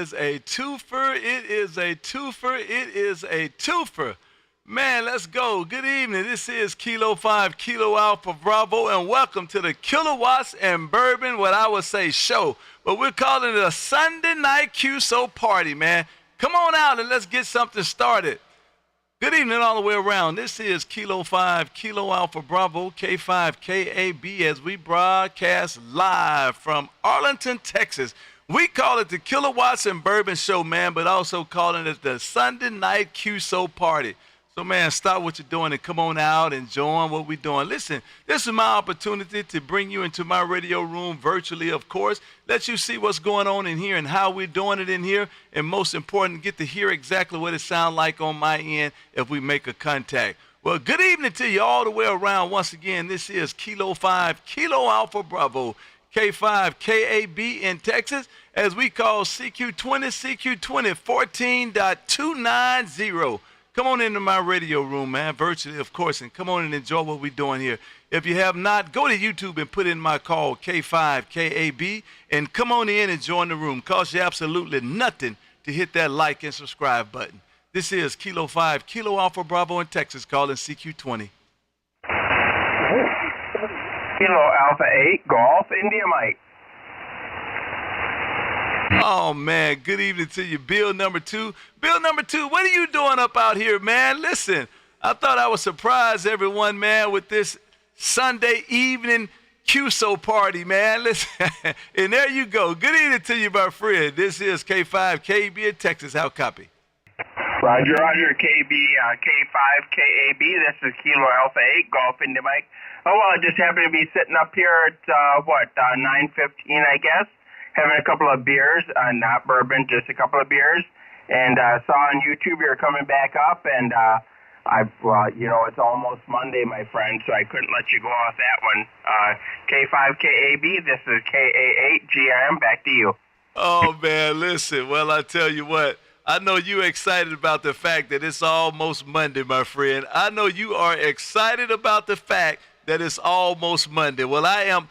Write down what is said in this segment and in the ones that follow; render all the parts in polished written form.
is a twofer. It is a twofer. It is a twofer. Man, let's go. Good evening. This is Kilo 5, Kilo Alpha Bravo, and welcome to the Kilowatts and Bourbon, what I would say show. But we're calling it a Sunday night QSO party, man. Come on out and let's get something started. Good evening all the way around. This is Kilo 5, Kilo Alpha Bravo, K5KAB as we broadcast live from Arlington, Texas. We call it the Kilowatts and Bourbon Show, man, but also calling it the Sunday Night QSO Party. So, man, stop what you're doing and come on out and join what we're doing. Listen, this is my opportunity to bring you into my radio room virtually, of course, let you see what's going on in here and how we're doing it in here, and most important, get to hear exactly what it sounds like on my end if we make a contact. Well, good evening to you all the way around. Once again, this is Kilo 5, Kilo Alpha Bravo, K5KAB in Texas, as we call CQ20 14.290. Come on into my radio room, man, virtually, of course, and come on and enjoy what we're doing here. If you have not, go to YouTube and put in my call, K5KAB, and come on in and join the room. Costs you absolutely nothing to hit that like and subscribe button. This is Kilo 5, Kilo Alpha Bravo in Texas, calling CQ20. Kilo Alpha 8, Golf, India Mike. Oh, man, good evening to you, Bill number 2. Bill number 2, what are you doing up out here, man? Listen, I thought I would surprise everyone, man, with this Sunday evening QSO party, man. Listen, and there you go. Good evening to you, my friend. This is K5KB in Texas. How copy? Roger, KB, K5KAB. This is Kilo Alpha 8, Golf, India Mike. Oh, well, I just happened to be sitting up here at, 9:15, I guess. Having a couple of beers, not bourbon, just a couple of beers, and saw on YouTube you're coming back up, and it's almost Monday, my friend, so I couldn't let you go off that one. K5KAB, this is KA8GM, back to you. Oh, man, listen, well, I tell you what, I know you're excited about the fact that it's almost Monday, my friend. I know you are excited about the fact that it's almost Monday. Well, I am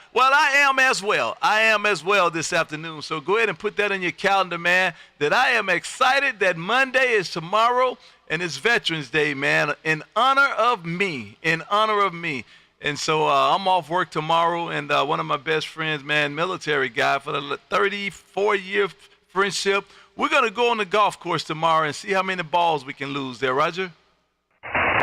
as well. I am as well this afternoon. So go ahead and put that on your calendar, man, that I am excited that Monday is tomorrow and it's Veterans Day, man, in honor of me, And so I'm off work tomorrow, and one of my best friends, man, military guy for the 34-year friendship, we're going to go on the golf course tomorrow and see how many balls we can lose there, Roger?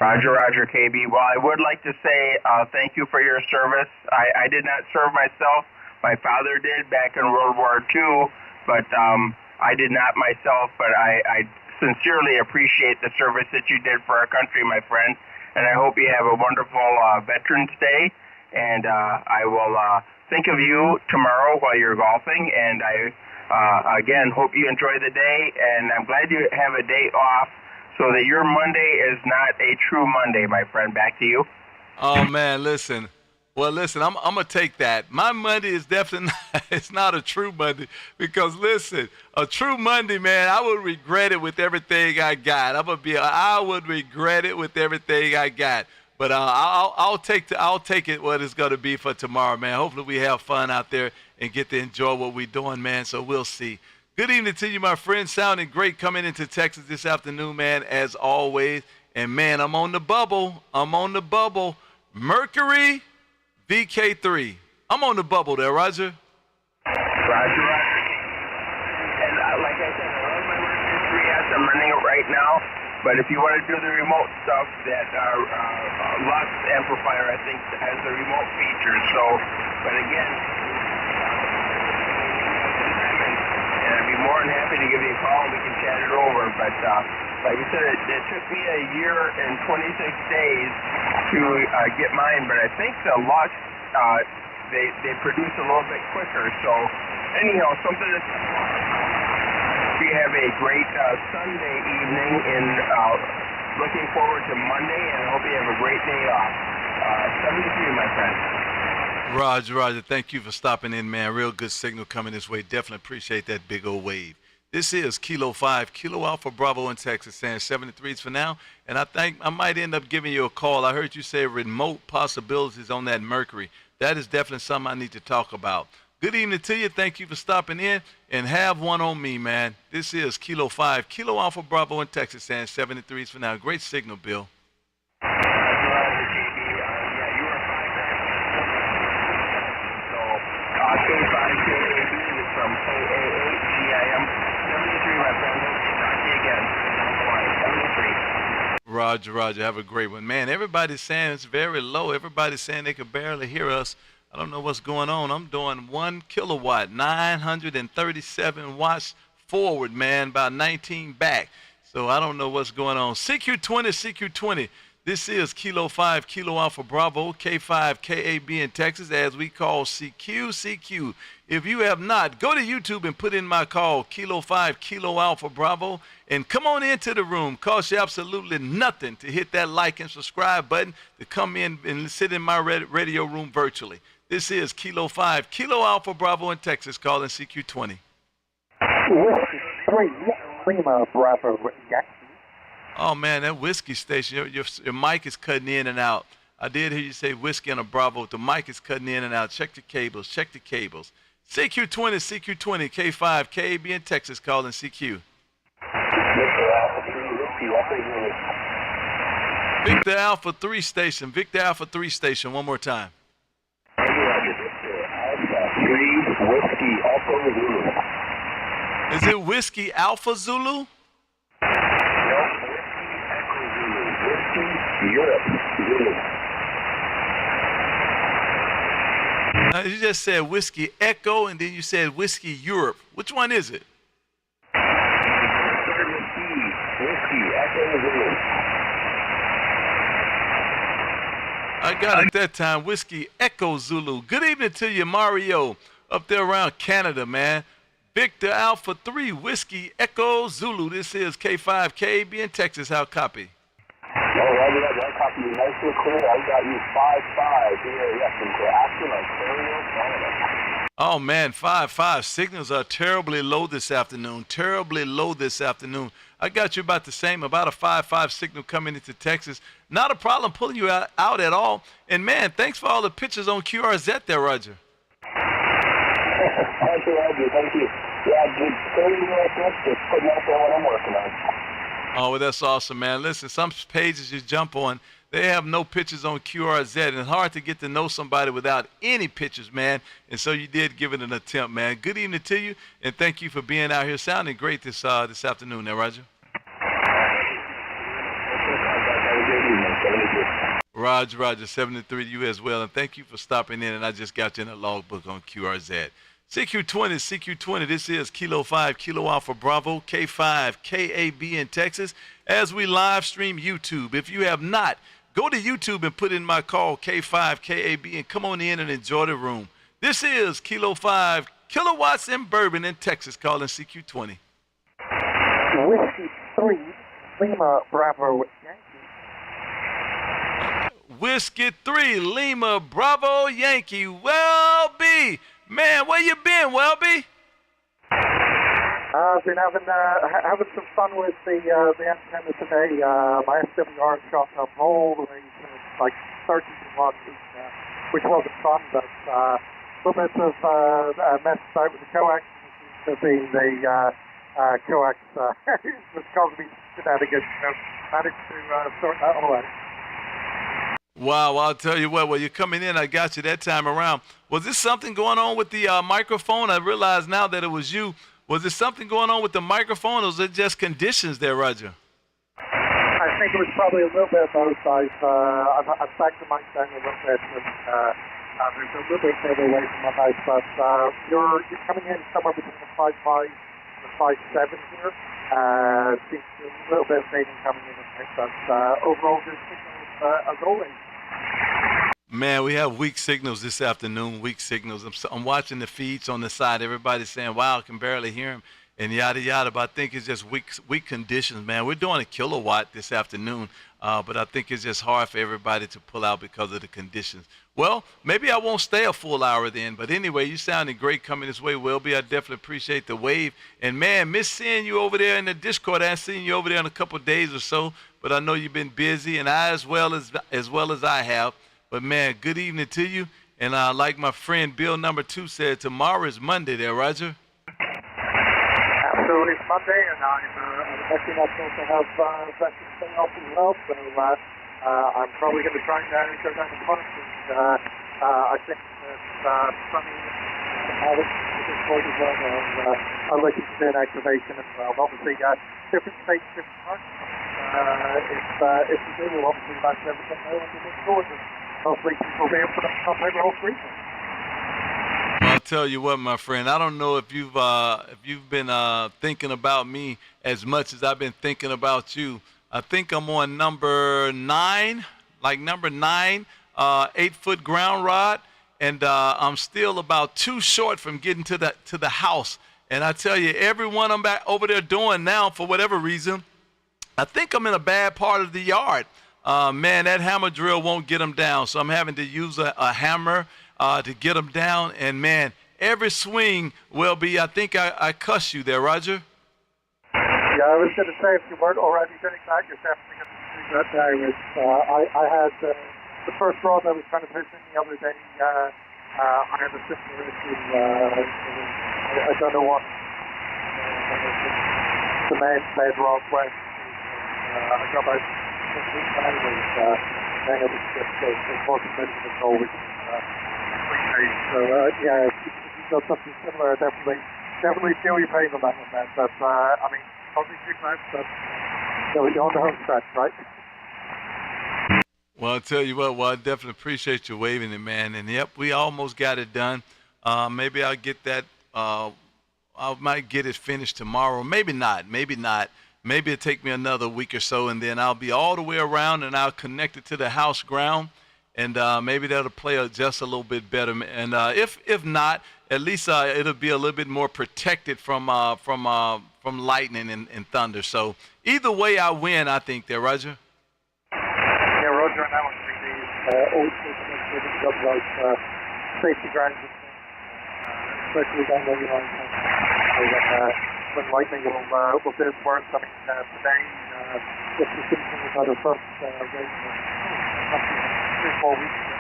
Roger, KB. Well, I would like to say thank you for your service. I did not serve myself. My father did back in World War II, but I did not myself. But I sincerely appreciate the service that you did for our country, my friend. And I hope you have a wonderful Veterans Day. And I will think of you tomorrow while you're golfing. And I, again, hope you enjoy the day. And I'm glad you have a day off, so that your Monday is not a true Monday, my friend. Back to you. Oh, man, listen. Well, listen, I'm going to take that. My Monday is definitely it's not a true Monday because, listen, a true Monday, man, I would regret it with everything I got. I would regret it with everything I got. But I'll take it what it's going to be for tomorrow, man. Hopefully we have fun out there and get to enjoy what we're doing, man, so we'll see. Good evening to you, my friend. Sounding great coming into Texas this afternoon, man, as always. And, man, I'm on the bubble. Mercury VK3. I'm on the bubble there, Roger. Roger. And like I said, I love my Mercury 3S. I'm running it right now. But if you want to do the remote stuff, that Lux amplifier, I think, has the remote features. So, but again, and I'd be more than happy to give you a call and we can chat it over. But like you said, it took me a year and 26 days to get mine. But I think the Lux, they produce a little bit quicker. So anyhow, something that we have a great Sunday evening in looking forward to Monday, and I hope you have a great day off. 73, my friend. Roger, thank you for stopping in, man. Real good signal coming this way. Definitely appreciate that big old wave. This is Kilo 5, Kilo Alpha Bravo in Texas, saying 73s for now. And I think I might end up giving you a call. I heard you say remote possibilities on that Mercury. That is definitely something I need to talk about. Good evening to you. Thank you for stopping in, and have one on me, man. This is Kilo 5, Kilo Alpha Bravo in Texas, and 73s for now. Great signal, Bill. Yeah, you are 5 K5KAB is from KA8GIM 73, my friend. Talk to you again. Down the line, 73. Roger, Roger. Have a great one. Man, everybody's saying it's very low. Everybody's saying they can barely hear us. I don't know what's going on. I'm doing 1 kilowatt, 937 watts forward, man, about 19 back. So I don't know what's going on. CQ20, CQ20. This is Kilo 5, Kilo Alpha Bravo, K5, KAB in Texas, as we call CQ, CQ. If you have not, go to YouTube and put in my call, Kilo 5, Kilo Alpha Bravo, and come on into the room. Costs you absolutely nothing to hit that like and subscribe button to come in and sit in my radio room virtually. This is Kilo 5, Kilo Alpha Bravo in Texas, calling CQ20. Lima Bravo. Oh, man, that whiskey station, your mic is cutting in and out. I did hear you say whiskey and a Bravo. The mic is cutting in and out. Check the cables. Check the cables. CQ20, CQ20, K5, KAB in Texas, calling CQ. Victor Alpha 3 station. Victor Alpha 3 station. One more time. Whiskey Alpha Zulu. Is it Whiskey Alpha Zulu? Europe. Now, you just said Whiskey Echo, and then you said Whiskey Europe. Which one is it? Whiskey Echo Zulu. I got it that time. Whiskey Echo Zulu. Good evening to you, Mario, up there around Canada, man. Victor Alpha 3, Whiskey Echo Zulu. This is K5, KAB in Texas. How copy? Roger that. Copy you nice and clear. I got you 5-5 here, yes, in Aspen, Ontario, Canada. Oh, man, 5-5. Signals are terribly low this afternoon. Terribly low this afternoon. I got you about the same, about a 5-5 signal coming into Texas. Not a problem pulling you out at all. And, man, thanks for all the pictures on QRZ there, Roger. Thank you, Roger. Thank you. Yeah, just 30 minutes, just putting out there what I'm working on. Oh, well, that's awesome, man. Listen, some pages you jump on, they have no pictures on QRZ, and it's hard to get to know somebody without any pictures, man. And so you did give it an attempt, man. Good evening to you, and thank you for being out here sounding great this afternoon there, Roger. Roger, 73 to you as well, and thank you for stopping in, and I just got you in a logbook on QRZ. CQ20, this is Kilo 5, Kilo Alpha Bravo, K5, KAB in Texas, as we live stream YouTube. If you have not, go to YouTube and put in my call, K5, KAB, and come on in and enjoy the room. This is Kilo 5, Kilowatts And Bourbon in Texas, calling CQ20. Whiskey 3, Lima Bravo. Whiskey 3, Lima Bravo Yankee, Welby. Man, where you been, Welby? I've been having some fun with the antenna today. My SWR shot up all the way to like 30 watts, which wasn't fun, but a little bit of messed about with the coax, being the coax was causing me shenanigans, so managed to sort that all out. Wow, well, I'll tell you what, well, you're coming in, I got you that time around. Was this something going on with the microphone? I realize now that it was you. Was there something going on with the microphone, or was it just conditions there, Roger? I think it was probably a little bit of both. I've backed the mic down a little bit, and there's a little bit further away from my house, but you're coming in somewhere between the 5.5 and the 5.7 here. Seems to be a little bit of fading coming in, but overall good signals as always. Man, we have weak signals this afternoon, weak signals. I'm watching the feeds on the side. Everybody's saying, wow, I can barely hear him, and yada, yada. But I think it's just weak conditions, man. We're doing a kilowatt this afternoon, but I think it's just hard for everybody to pull out because of the conditions. Well, maybe I won't stay a full hour then. But anyway, you sounded great coming this way, Welby. I definitely appreciate the wave. And, man, miss seeing you over there in the Discord. I haven't seen you over there in a couple of days or so, but I know you've been busy, and I as well as I have. But, man, good evening to you, And like my friend Bill number 2 said, tomorrow is Monday there, Roger. Absolutely, it's Monday, and I'm lucky enough to also have Veterans Day off as well, so I'm probably going to try and go down the park, and I think that sunny Alex is cold as well, and I'm looking to do an activation as well. Obviously, different states, different parts. If you do, we'll obviously let everything know and we'll look forward to hopefully people will be able to come over all three. I'll tell you what, my friend. I don't know if you've been thinking about me as much as I've been thinking about you. I think I'm on number 9, 8-foot ground rod, and I'm still about 2 short from getting to the house. And I tell you, everyone I'm back over there doing now, for whatever reason, I think I'm in a bad part of the yard. Man, that hammer drill won't get them down, so I'm having to use a hammer to get them down. And man, every swing will be, I think I cuss you there, Roger. Yeah, I was going to say, if you weren't already doing that, you're definitely going to do that now. I had the first rod I was trying to push in the other day, I had a similar issue. I don't know what the main rod went. I got about 15 hours, then it was just unfortunate control, which is so yeah, if you've got something similar, definitely feel your pain on that one, man. But I mean, obviously, but you're on the home stretch, right? Well, I'll tell you what, I definitely appreciate you waving it, man. And yep, we almost got it done. Maybe I'll get that, I might get it finished tomorrow. Maybe not. Maybe it'll take me another week or so, and then I'll be all the way around, and I'll connect it to the house ground, and maybe that'll play just a little bit better. And if not, at least it'll be a little bit more protected from lightning and thunder. So either way, I win, I think there, Roger. Yeah, Roger, and that one for the old school about safety grounds, especially down where you are. When lightning will do its work. I mean, today, just the symptom was our first rain 3 or 4 weeks ago,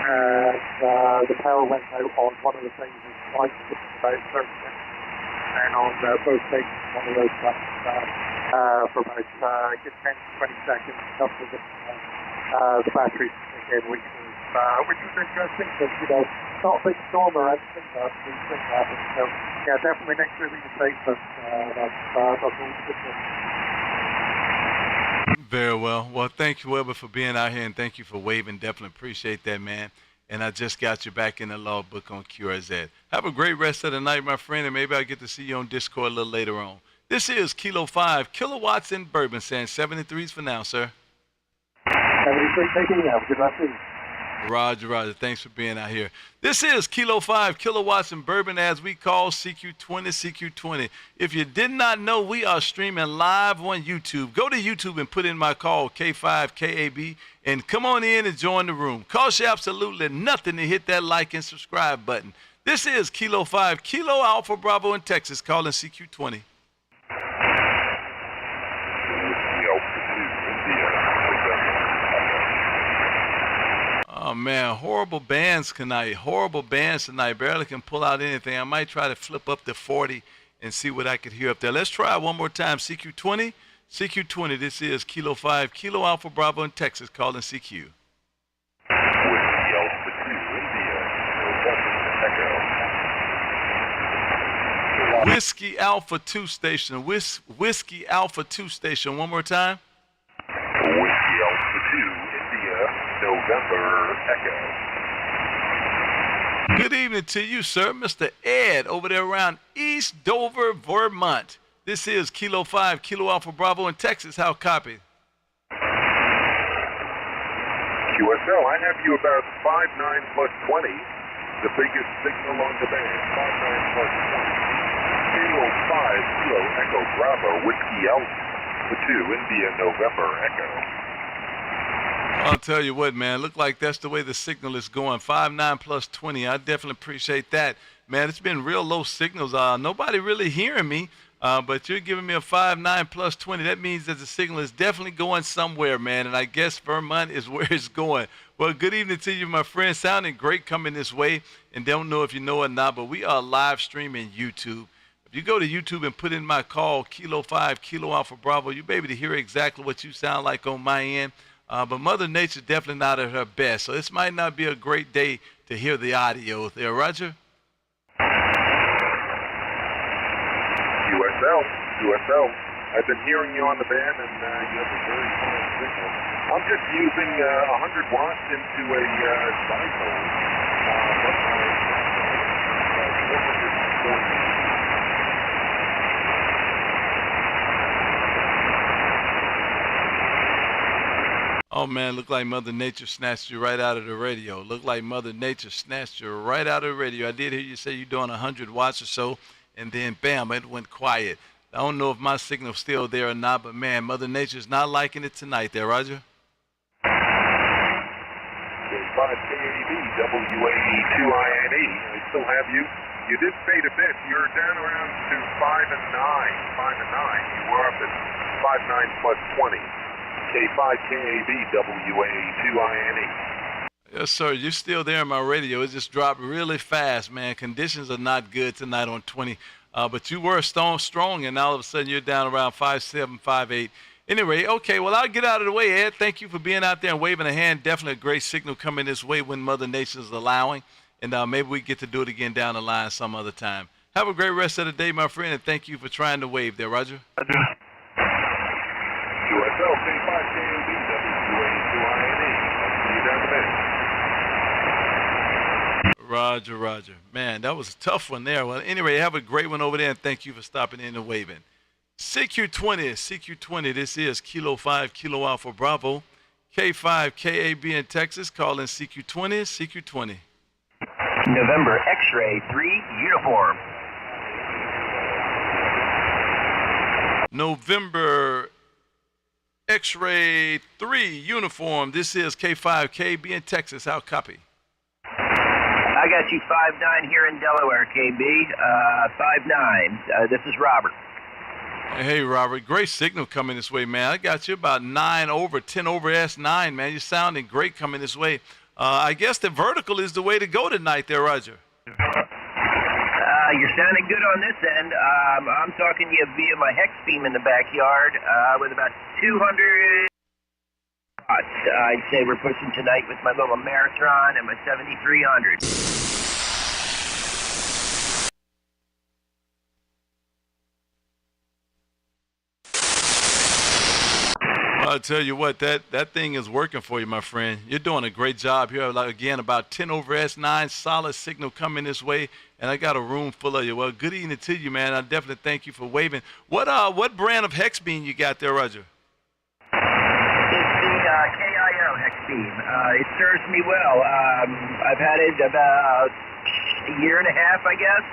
and the power went out on one of the things was about 30 minutes, and on both stations, one of those for about good 10 to 20 seconds, enough to get the batteries kick in, which was interesting, because, you know, not a big storm or anything, but these things happen. So, yeah, definitely make sure that you're safe, but that's always good. Very well. Well, thank you, Weber, for being out here, and thank you for waving. Definitely appreciate that, man. And I just got you back in the logbook on QRZ. Have a great rest of the night, my friend, and maybe I'll get to see you on Discord a little later on. This is Kilo 5, Kilowatts and Bourbon, saying 73s for now, sir. 73, taking you. Have a good afternoon. Roger. Thanks for being out here. This is Kilo 5, Kilowatts and Bourbon, as we call CQ20. If you did not know, we are streaming live on YouTube. Go to YouTube and put in my call, K5KAB, and come on in and join the room. Cost you absolutely nothing to hit that like and subscribe button. This is Kilo 5, Kilo Alpha Bravo in Texas, calling CQ20. Oh, man, horrible bands tonight. Barely can pull out anything. I might try to flip up to 40 and see what I could hear up there. Let's try it one more time. CQ20. This is Kilo 5, Kilo Alpha Bravo in Texas, calling CQ. Whiskey Alpha 2 station. Whiskey Alpha 2 station. One more time. Whiskey Alpha 2, India, November Echo. Good evening to you, sir. Mr. Ed over there around East Dover, Vermont. This is Kilo 5, Kilo Alpha Bravo in Texas. How copy? QSO, I have you about 59 plus 20, the biggest signal on the band. 59 plus 20. Kilo 5, Kilo Echo Bravo, Whiskey Alpha 2, India, November Echo. I'll tell you what, man. Look like that's the way the signal is going. 59 plus 20. I definitely appreciate that, man. It's been real low signals. Nobody really hearing me, but you're giving me a 59 plus 20. That means that the signal is definitely going somewhere, man. And I guess Vermont is where it's going. Well, Well, good evening to you, my friend. Sounding great coming this way. And don't know if you know or not, but we are live streaming YouTube. If you go to YouTube and put in my call, Kilo 5, Kilo Alpha Bravo, you'll be able to hear exactly what you sound like on my end. But Mother Nature's definitely not at her best. So this might not be a great day to hear the audio there, Roger. QSO. I've been hearing you on the band, and you have a very fine signal. I'm just using 100 watts into a cycle. Oh, man, look like Mother Nature snatched you right out of the radio. Look like Mother Nature snatched you right out of the radio. I did hear you say you're doing 100 watts or so, and then, bam, it went quiet. I don't know if my signal's still there or not, but, man, Mother Nature's not liking it tonight there, Roger. K5KAB, WAE2INE. I still have you. You did fade a bit. You're down around to 5 and 9. 5 and 9. You were up at 5, 9 plus 20. K5KAB, WAE2INE. Yes, sir. You're still there in my radio. It just dropped really fast, man. Conditions are not good tonight on 20. But you were strong, and all of a sudden you're down around 5'7", 5'8". Anyway, okay, well, I'll get out of the way, Ed. Thank you for being out there and waving a hand. Definitely a great signal coming this way when Mother Nature is allowing. And maybe we get to do it again down the line some other time. Have a great rest of the day, my friend, and thank you for trying to wave there, Roger. QSO, K5KAB, WAE2INE. I'll see you down the bench. Roger. Man, that was a tough one there. Well, anyway, have a great one over there, and thank you for stopping in and waving. CQ20, this is Kilo 5, Kilo Alpha Bravo, K5, KAB in Texas, calling CQ20. November X-ray 3 uniform. November X-ray 3 uniform, this is K5, KAB in Texas, how copy? I got you 5'9" here in Delaware, KB. 5'9". This is Robert. Hey, Robert, great signal coming this way, man. I got you about 9 over, 10 over S9, man. You're sounding great coming this way. I guess the vertical is the way to go tonight there, Roger. You're sounding good on this end. I'm talking to you via my hex beam in the backyard with about 200 watts. I'd say we're pushing tonight with my little Maritron and my 7300. I'll tell you what, that thing is working for you, my friend. You're doing a great job here. Like, again, about 10 over S9, solid signal coming this way, and I got a room full of you. Well, good evening to you, man. I definitely thank you for waving. What brand of hex beam you got there, Roger? It's the KIO hex beam. It serves me well. I've had it about a year and a half, I guess.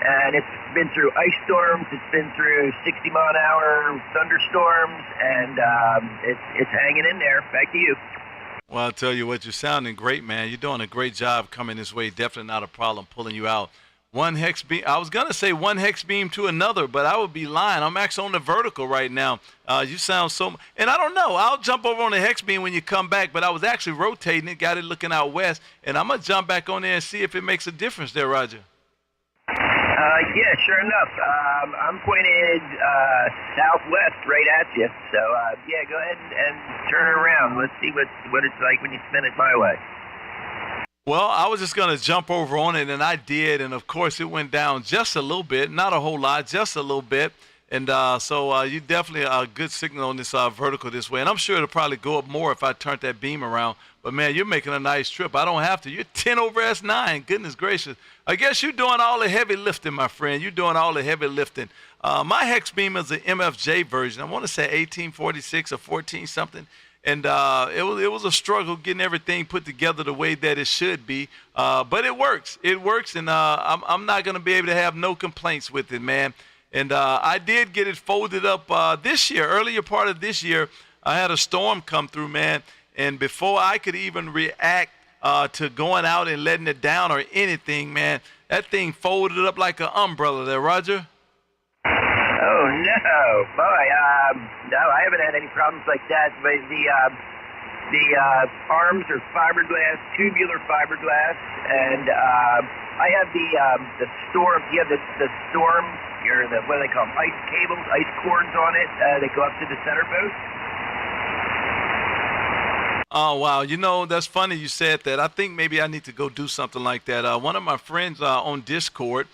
And it's been through ice storms, it's been through 60-mile-an-hour thunderstorms, and it's hanging in there. Back to you. Well, I'll tell you what, you're sounding great, man. You're doing a great job coming this way. Definitely not a problem pulling you out. One hex beam, I was going to say one hex beam to another, but I would be lying. I'm actually on the vertical right now. You sound so, and I don't know. I'll jump over on the hex beam when you come back, but I was actually rotating it, got it looking out west, and I'm going to jump back on there and see if it makes a difference there, Roger. Yeah, sure enough. I'm pointed southwest right at you. So, yeah, go ahead and turn it around. Let's see what it's like when you spin it my way. Well, I was just going to jump over on it, and I did. And, of course, it went down just a little bit. Not a whole lot, just a little bit. And so you definitely a good signal on this vertical this way. And I'm sure it'll probably go up more if I turned that beam around. But, man, you're making a nice trip. I don't have to. You're 10 over S9. Goodness gracious. I guess you're doing all the heavy lifting, my friend. You're doing all the heavy lifting. My hex beam is an MFJ version. I want to say 1846 or 14-something. And it was a struggle getting everything put together the way that it should be. But it works. It works, and I'm not going to be able to have no complaints with it, man. And I did get it folded up this year, earlier part of this year. I had a storm come through, man. And before I could even react to going out and letting it down or anything, man, that thing folded up like an umbrella there, Roger. Oh, no. Boy, no, I haven't had any problems like that. But The arms are fiberglass, tubular fiberglass, and I have the storm. You have the storm, or what do they call them? Ice cables, ice cords on it that go up to the center post. Oh, wow. You know, that's funny you said that. I think maybe I need to go do something like that. One of my friends on Discord,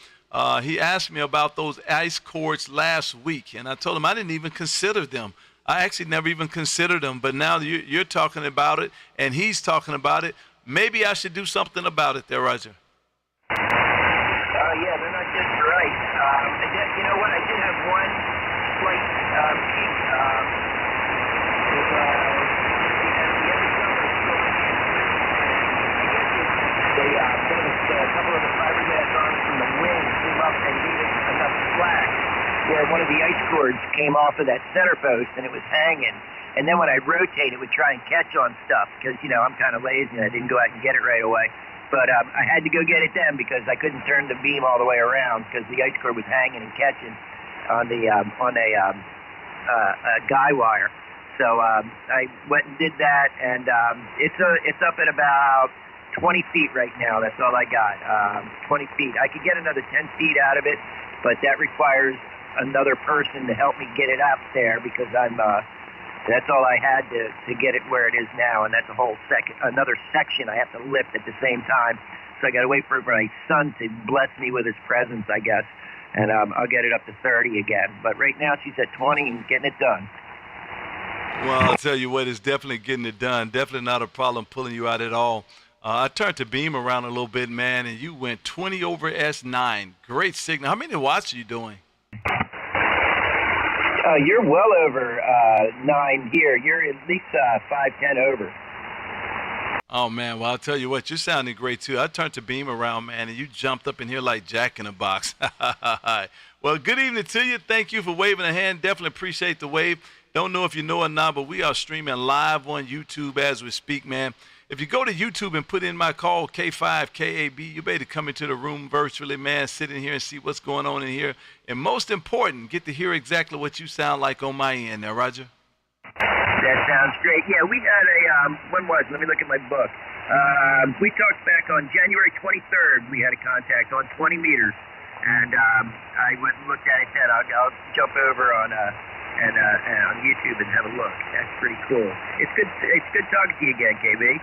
he asked me about those ice cords last week, and I told him I didn't even consider them. I actually never even considered them, but now you're talking about it, and he's talking about it. Maybe I should do something about it there, Roger. Yeah, they're not just right. You know what? I did have one slight peak. A couple of the fiberglass arms from the wing came up and gave it enough slack where one of the ice cords came off of that center post and it was hanging. And then when I rotate, it would try and catch on stuff because, you know, I'm kind of lazy and I didn't go out and get it right away. But I had to go get it then because I couldn't turn the beam all the way around because the ice cord was hanging and catching on a guy wire. So I went and did that, and it's up at about 20 feet right now. That's all I got. 20 feet. I could get another 10 feet out of it, but that requires another person to help me get it up there because that's all I had to get it where it is now, and that's another section I have to lift at the same time. So I got to wait for my son to bless me with his presence, I guess, and I'll get it up to 30 again. But right now she's at 20 and getting it done. Well, I'll tell you what, it's definitely getting it done. Definitely not a problem pulling you out at all. I turned the beam around a little bit, man, and you went 20 over S9. Great signal. How many watts are you doing? You're well over 9 here. You're at least 510 over. Oh, man. Well, I'll tell you what, you're sounding great, too. I turned the beam around, man, and you jumped up in here like Jack in a box. Well, good evening to you. Thank you for waving a hand. Definitely appreciate the wave. Don't know if you know or not, but we are streaming live on YouTube as we speak, man. If you go to YouTube and put in my call, K5KAB, you'll be able to come into the room virtually, man, sit in here and see what's going on in here. And most important, get to hear exactly what you sound like on my end now, Roger. That sounds great. Yeah, we had let me look at my book. We talked back on January 23rd. We had a contact on 20 meters. And I went and looked at it then. I'll jump over on YouTube and have a look. That's pretty cool. It's good talking to you again, KB.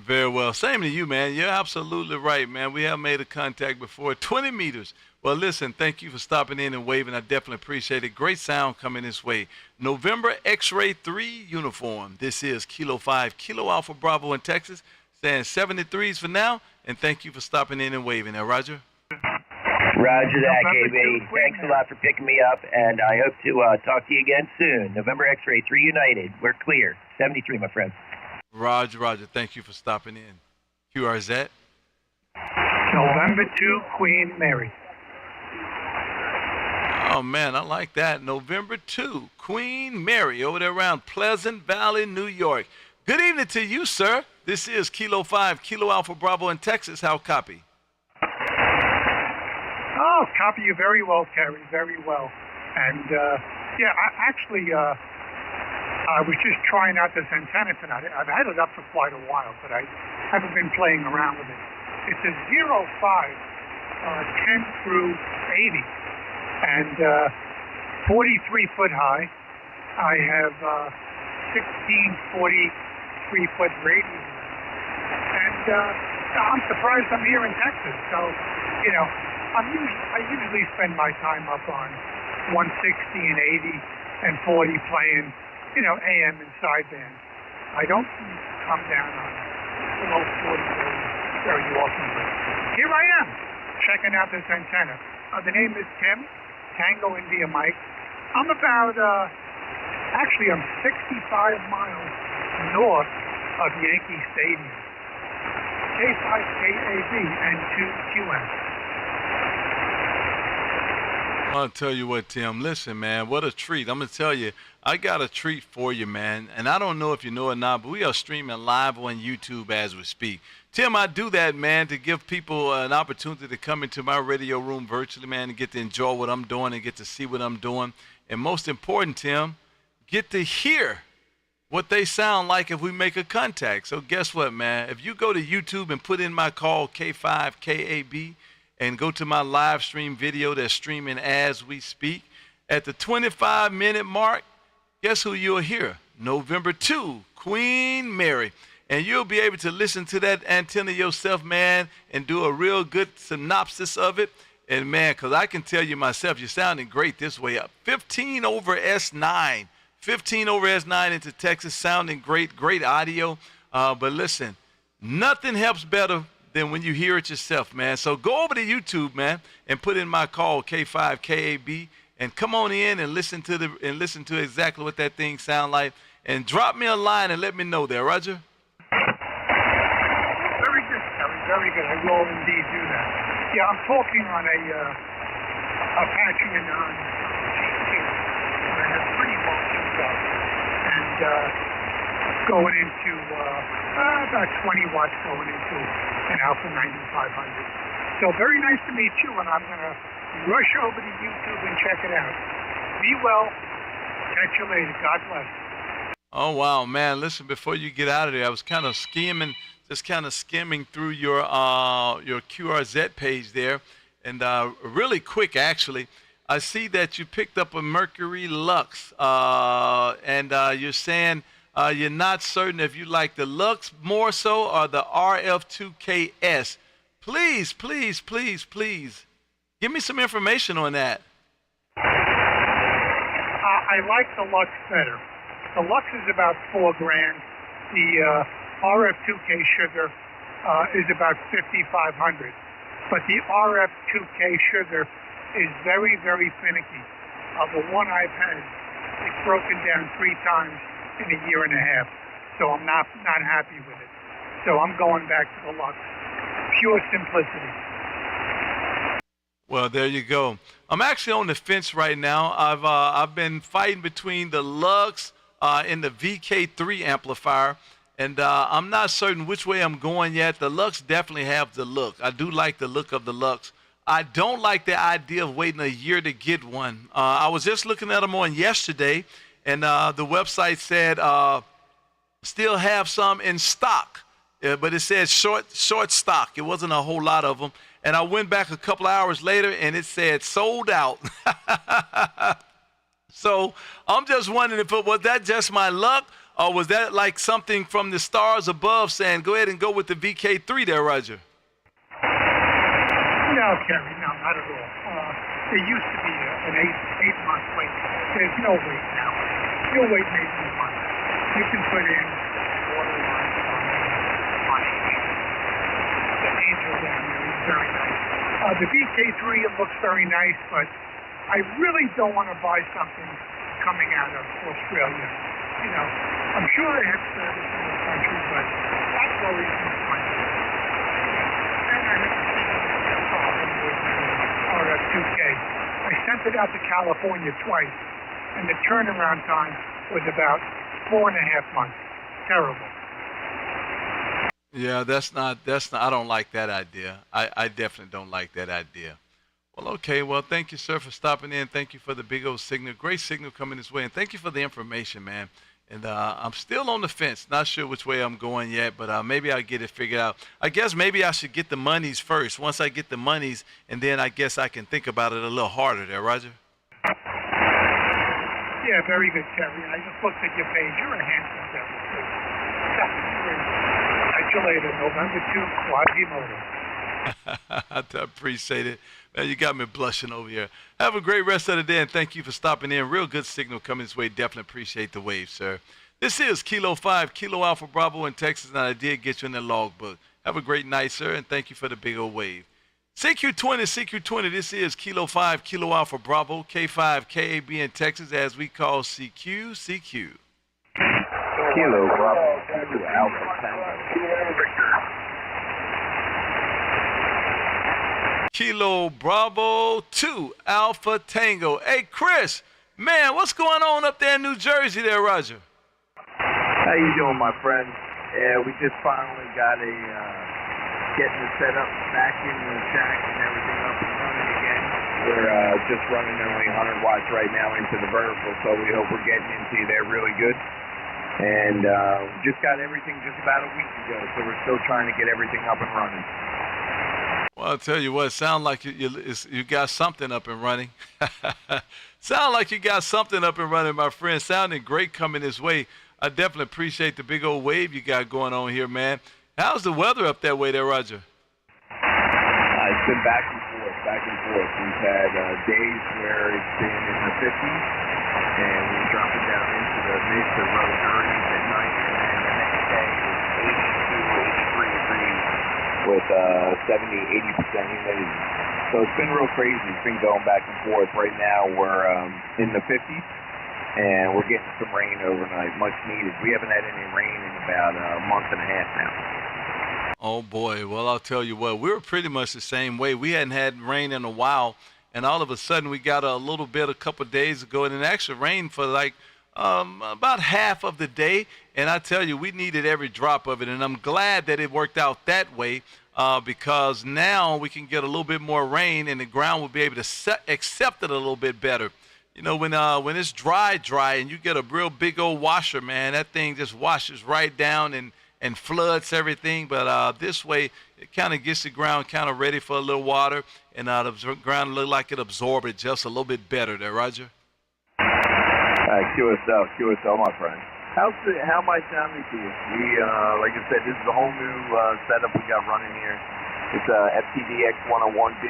Very well. Same to you, man. You're absolutely right, man. We have made a contact before. 20 meters. Well, listen, thank you for stopping in and waving. I definitely appreciate it. Great sound coming this way. November X-Ray 3 uniform. This is Kilo 5, Kilo Alpha Bravo in Texas. Saying 73s for now. And thank you for stopping in and waving. Now, Roger. Roger that, KB. Thanks a lot for picking me up, and I hope to talk to you again soon. November X-Ray 3 United. We're clear. 73, my friend. Roger, Roger. Thank you for stopping in. QRZ. November 2, Queen Mary. Oh, man, I like that. November 2, Queen Mary, over there around Pleasant Valley, New York. Good evening to you, sir. This is Kilo 5, Kilo Alpha Bravo in Texas. How copy? Oh, copy you very well, Terry, very well. And, I was just trying out this antenna tonight. I've had it up for quite a while, but I haven't been playing around with it. It's a 05, 10 through 80, and 43 foot high. I have 16 43-foot radius. And I'm surprised I'm here in Texas. So, you know, I usually spend my time up on 160 and 80 and 40 playing, you know, AM and sideband. I don't come down on below 40 very often, but here I am, checking out this antenna. The name is Tim, Tango India Mike. I'm about, I'm 65 miles north of Yankee Stadium. K5KAB and 2QS. I'll tell you what, Tim. Listen, man, what a treat. I'm going to tell you, I got a treat for you, man. And I don't know if you know or not, but we are streaming live on YouTube as we speak. Tim, I do that, man, to give people an opportunity to come into my radio room virtually, man, and get to enjoy what I'm doing and get to see what I'm doing. And most important, Tim, get to hear what they sound like if we make a contact. So guess what, man? If you go to YouTube and put in my call K5KAB and go to my live stream video that's streaming as we speak, at the 25-minute mark, guess who you'll hear? November 2, Queen Mary. And you'll be able to listen to that antenna yourself, man, and do a real good synopsis of it. And, man, because I can tell you myself, you're sounding great this way up. 15 over S9. 15 over S9 into Texas, sounding great, great audio. But listen, nothing helps better than when you hear it yourself, man. So go over to YouTube, man, and put in my call, K5KAB, and come on in and listen to exactly what that thing sound like. And drop me a line and let me know there, Roger. Very good, Terry. Very good. I will indeed do that. Yeah, I'm talking on a Apache and on G2. And I have pretty low stuff. And going into about 20 watts going into an Alpha 9500. So very nice to meet you, and I'm going to rush over to YouTube and check it out. Be well. Catch you later. God bless. Oh, wow, man. Listen, before you get out of there, I was kind of skimming through your QRZ page there. And really quick, actually, I see that you picked up a Mercury Lux. And you're saying you're not certain if you like the Lux more so or the RF2KS. Please, please, please, please, give me some information on that. I like the Lux better. The Lux is about $4,000. The RF2K sugar is about $5,500. But the RF2K sugar is very, very finicky. The one I've had, it's broken down 3 times in a year and a half. So I'm not happy with it. So I'm going back to the Lux. Pure simplicity. Well, there you go. I'm actually on the fence right now. I've been fighting between the Lux and the VK3 amplifier, and I'm not certain which way I'm going yet. The Lux definitely have the look. I do like the look of the Lux. I don't like the idea of waiting a year to get one. I was just looking at them on yesterday, and the website said still have some in stock, but it said short stock. It wasn't a whole lot of them. And I went back a couple hours later, and it said sold out. So I'm just wondering if was that just my luck, or was that like something from the stars above saying, go ahead and go with the VK3 there, Roger? No, Kerry, no, not at all. There used to be an eight-month wait. There's no wait now. You'll wait maybe a month. You can put in water lines on each. The angel down there is very nice. The VK3, it looks very nice, but I really don't want to buy something coming out of Australia. You know, I'm sure they have service in this country, but that worries me quite a bit. And I have a problem with RF2K. I sent it out to California twice, and the turnaround time was about 4.5 months. Terrible. Yeah, that's not, I don't like that idea. I definitely don't like that idea. Well, okay. Well, thank you, sir, for stopping in. Thank you for the big old signal. Great signal coming this way. And thank you for the information, man. And I'm still on the fence. Not sure which way I'm going yet, but maybe I'll get it figured out. I guess maybe I should get the monies first. Once I get the monies, and then I guess I can think about it a little harder there, Roger. Yeah, very good, Terry. I just looked at your page. You're a handsome devil, too. Catch you later, November 2, Quasimodo. I appreciate it. Man, you got me blushing over here. Have a great rest of the day, and thank you for stopping in. Real good signal coming this way. Definitely appreciate the wave, sir. This is Kilo 5, Kilo Alpha Bravo in Texas, and I did get you in the logbook. Have a great night, sir, and thank you for the big old wave. CQ20, this is Kilo 5, Kilo Alpha Bravo, K5, KAB in Texas, as we call CQ. Kilo Bravo, Kilo Alpha Tango. Kilo Bravo 2 Alpha Tango. Hey, Chris, man, what's going on up there in New Jersey there, Roger? How you doing, my friend? Yeah, we just finally got getting the setup, vacuum and jack and everything up and running again. We're just running only 100 watts right now into the vertical, so we hope we're getting into there really good. And just got everything just about a week ago, so we're still trying to get everything up and running. Well, I'll tell you what, sound like you got something up and running. Sound like you got something up and running, my friend. Sounding great coming this way. I definitely appreciate the big old wave you got going on here, man. How's the weather up that way there, Roger? It's been back and forth, back and forth. We've had days where it's been in the 50s, and we're dropping down into the mid to low 30s at night, and then the next day it's 82, 83 degrees with 70, 80% humidity. So it's been real crazy. It's been going back and forth. Right now we're in the 50s, and we're getting some rain overnight, much needed. We haven't had any rain in about a month and a half now. Oh, boy. Well, I'll tell you what, we were pretty much the same way. We hadn't had rain in a while, and all of a sudden we got a little bit a couple of days ago, and it actually rained for like about half of the day. And I tell you, we needed every drop of it, and I'm glad that it worked out that way because now we can get a little bit more rain, and the ground will be able to accept it a little bit better. You know, when it's dry, and you get a real big old washer, man, that thing just washes right down and floods everything. But this way, it kind of gets the ground kind of ready for a little water, and the ground look like it absorbed it just a little bit better there, Roger. QSO, my friend. How am I sounding to you? We, like I said, this is a whole new setup we got running here. It's FTDX 101B,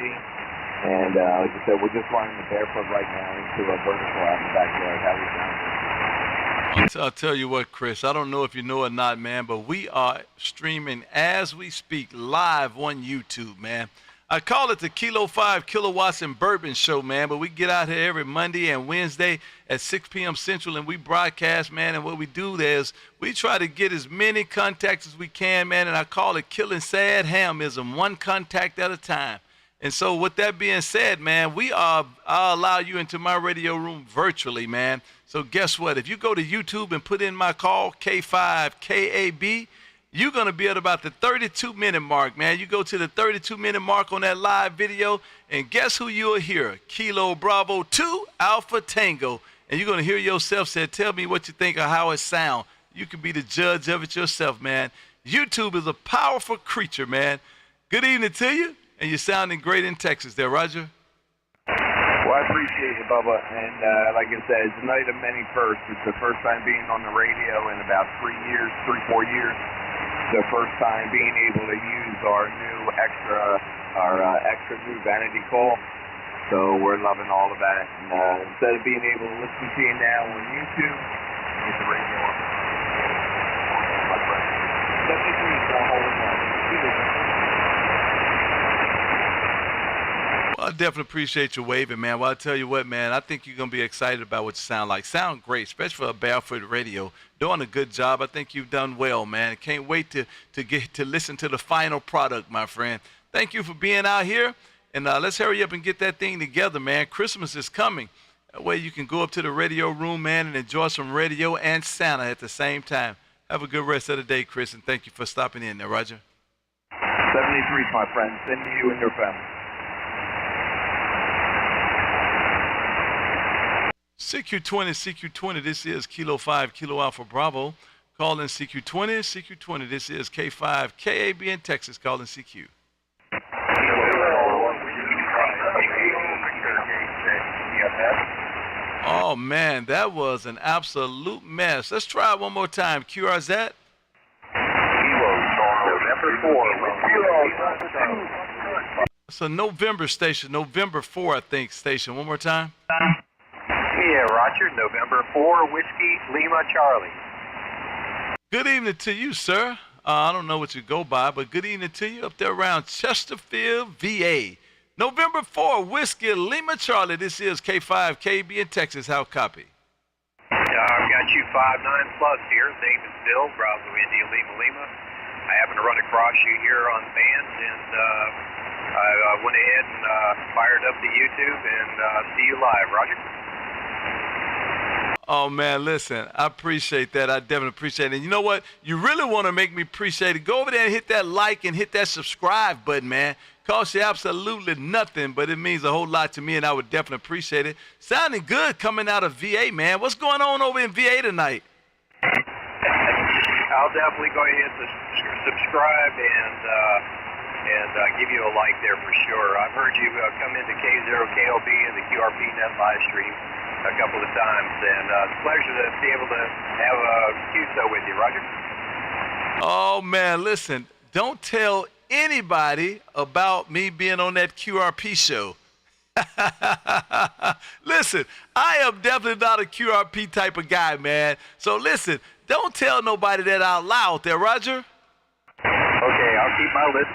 and like I said, we're just running the barefoot right now into a vertical out in the backyard. How we sound? I'll tell you what, Chris, I don't know if you know or not, man, but we are streaming as we speak live on YouTube, man. I call it the Kilo 5 Kilowatts and Bourbon Show, man, but we get out here every Monday and Wednesday at 6 p.m. Central, and we broadcast, man, and what we do there is we try to get as many contacts as we can, man, and I call it killing sad hamism, one contact at a time. And so with that being said, man, I'll allow you into my radio room virtually, man. So guess what? If you go to YouTube and put in my call, K5KAB, you're going to be at about the 32-minute mark, man. You go to the 32-minute mark on that live video, and guess who you'll hear? Kilo Bravo 2 Alpha Tango. And you're going to hear yourself say, tell me what you think of how it sounds. You can be the judge of it yourself, man. YouTube is a powerful creature, man. Good evening to you, and you're sounding great in Texas there, Roger. Well, I appreciate it, Bubba. And like I said, it's a night of many firsts. It's the first time being on the radio in about 4 years. The first time being able to use our extra new vanity call. So we're loving all of that. And instead of being able to listen to you now on YouTube, get the radio on. My friend. 73 is a whole lot. Well, I definitely appreciate you waving, man. Well, I'll tell you what, man, I think you're going to be excited about what you sound like. Sound great, especially for a barefoot radio. Doing a good job. I think you've done well, man. Can't wait to get to listen to the final product, my friend. Thank you for being out here. And let's hurry up and get that thing together, man. Christmas is coming. That way you can go up to the radio room, man, and enjoy some radio and Santa at the same time. Have a good rest of the day, Chris, and thank you for stopping in there, Roger. 73, my friend. Send to you and your family. CQ20, this is Kilo 5, Kilo Alpha Bravo. Call in CQ20, this is K5, KAB in Texas, call in CQ. Oh, man, that was an absolute mess. Let's try it one more time. QRZ? It's a November station, November 4, I think, station. One more time. Yeah, Roger, November 4, Whiskey, Lima, Charlie. Good evening to you, sir. I don't know what you go by, but good evening to you up there around Chesterfield, VA. November 4, Whiskey, Lima, Charlie. This is K5, KB in Texas. How copy? I've got you 5-9 plus here. Name is Bill, Bravo, India, Lima. I happen to run across you here on the band, and I went ahead and fired up the YouTube and see you live, Roger. Oh, man, listen, I appreciate that. I definitely appreciate it. And you know what? You really want to make me appreciate it. Go over there and hit that like and hit that subscribe button, man. Costs you absolutely nothing, but it means a whole lot to me, and I would definitely appreciate it. Sounding good coming out of VA, man. What's going on over in VA tonight? I'll definitely go ahead and subscribe and give you a like there for sure. I've heard you come into K0KLB and the QRP Net live stream a couple of times, and it's a pleasure to be able to have a QSO with you, Roger. Oh, man, listen, don't tell anybody about me being on that QRP show. Listen, I am definitely not a QRP type of guy, man. So listen, don't tell nobody that out loud there, Roger. Okay, I'll keep my list.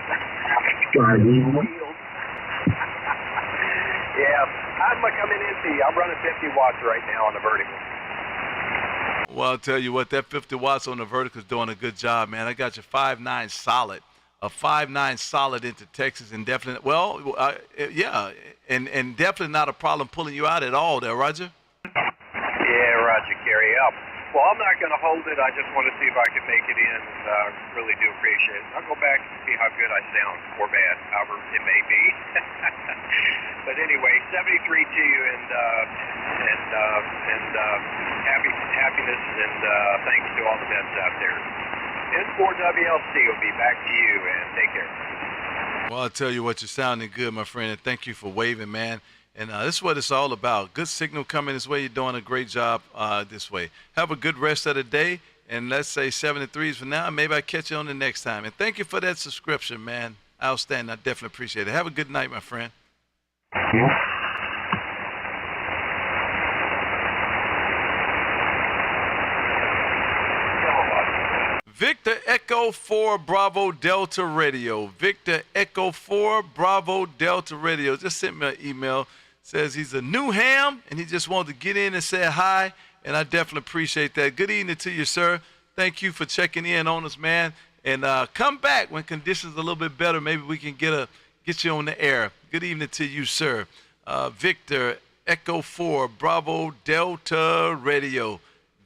Yeah, I'm coming into you. I'm running 50 watts right now on the vertical. Well, I'll tell you what, that 50 watts on the vertical is doing a good job, man. I got your 5.9 solid. A 5.9 solid into Texas, and definitely, yeah, and definitely not a problem pulling you out at all there, Roger. Yeah, Roger, carry up. Well, I'm not going to hold it. I just want to see if I can make it in, and really do appreciate it. I'll go back and see how good I sound, or bad, however it may be. But anyway, 73 to you, and happiness, and thanks to all the vets out there. N4WLC will be back to you, and take care. Well, I'll tell you what, you're sounding good, my friend, and thank you for waving, man. And this is what it's all about. Good signal coming this way. You're doing a great job this way. Have a good rest of the day, and let's say 73s for now. Maybe I'll catch you on the next time. And thank you for that subscription, man. Outstanding. I definitely appreciate it. Have a good night, my friend. Yeah. Victor Echo 4 Bravo Delta Radio. Victor Echo 4 Bravo Delta Radio. Just sent me an email. Says he's a new ham and he just wanted to get in and say hi. And I definitely appreciate that. Good evening to you, sir. Thank you for checking in on us, man. And come back when conditions are a little bit better. Maybe we can get you on the air. Good evening to you, sir. Victor Echo 4 Bravo Delta Radio.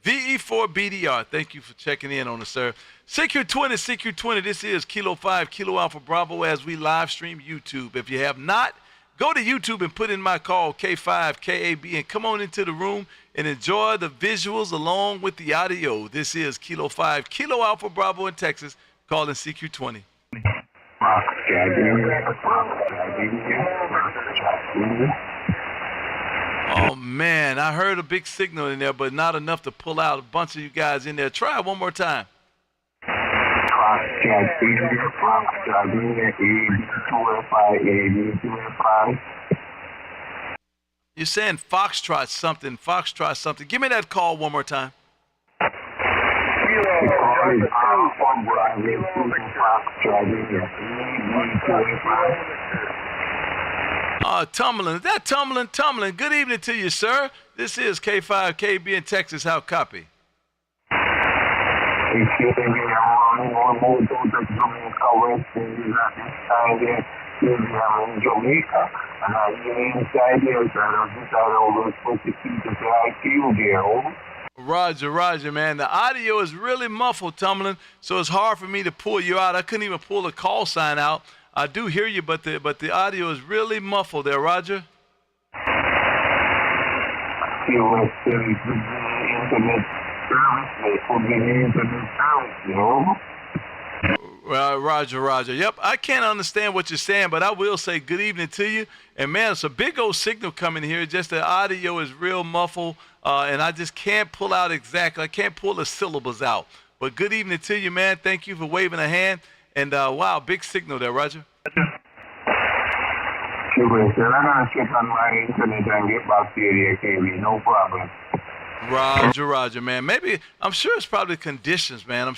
VE4BDR, thank you for checking in on us, sir. CQ20, this is Kilo 5, Kilo Alpha Bravo as we live stream YouTube. If you have not, go to YouTube and put in my call, K5KAB, and come on into the room and enjoy the visuals along with the audio. This is Kilo 5, Kilo Alpha Bravo in Texas, calling CQ20. Oh, man, I heard a big signal in there, but not enough to pull out a bunch of you guys in there. Try it one more time. You're saying Foxtrot something. Give me that call one more time. Tumbling. Is that tumbling? Good evening to you, sir. This is K5KB in Texas. How copy? Roger, man. The audio is really muffled, Tumbling, so it's hard for me to pull you out. I couldn't even pull the call sign out. I do hear you, but the audio is really muffled there, Roger. Well, Roger. Yep, I can't understand what you're saying, but I will say good evening to you. And, man, it's a big old signal coming here. Just the audio is real muffled, and I just can't pull out exactly. I can't pull the syllables out. But good evening to you, man. Thank you for waving a hand. And, wow, big signal there, Roger. I'm going to check on my internet and get back to you there, KB. No problem. Roger, man. Maybe, I'm sure it's probably conditions, man.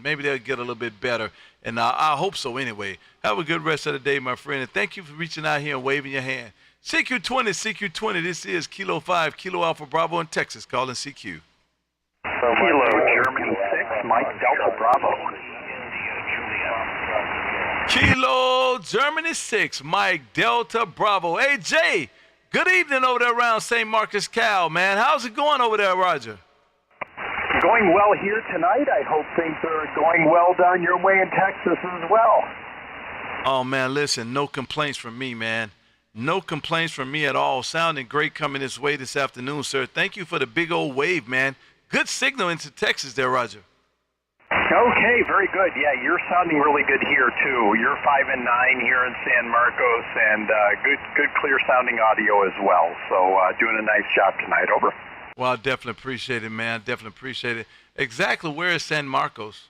Maybe they'll get a little bit better. And I hope so anyway. Have a good rest of the day, my friend. And thank you for reaching out here and waving your hand. CQ20, this is Kilo 5, Kilo Alpha Bravo in Texas, calling CQ. Kilo Germany 6, Mike Delta Bravo. Kilo Germany 6, Mike Delta Bravo. Hey, Jay, good evening over there around St. Marcus, Cal, man. How's it going over there, Roger? Going well here tonight. I hope things are going well down your way in Texas as well. Oh, man, listen, no complaints from me, man. No complaints from me at all. Sounding great coming this way this afternoon, sir. Thank you for the big old wave, man. Good signal into Texas there, Roger. Okay, very good. Yeah, you're sounding really good here too. You're 5 and 9 here in San Marcos, and good, clear sounding audio as well. So doing a nice job tonight. Over. Well, I definitely appreciate it, man. I definitely appreciate it. Exactly where is San Marcos?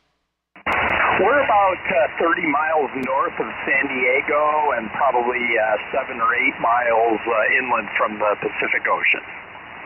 We're about 30 miles north of San Diego and probably 7 or 8 miles inland from the Pacific Ocean.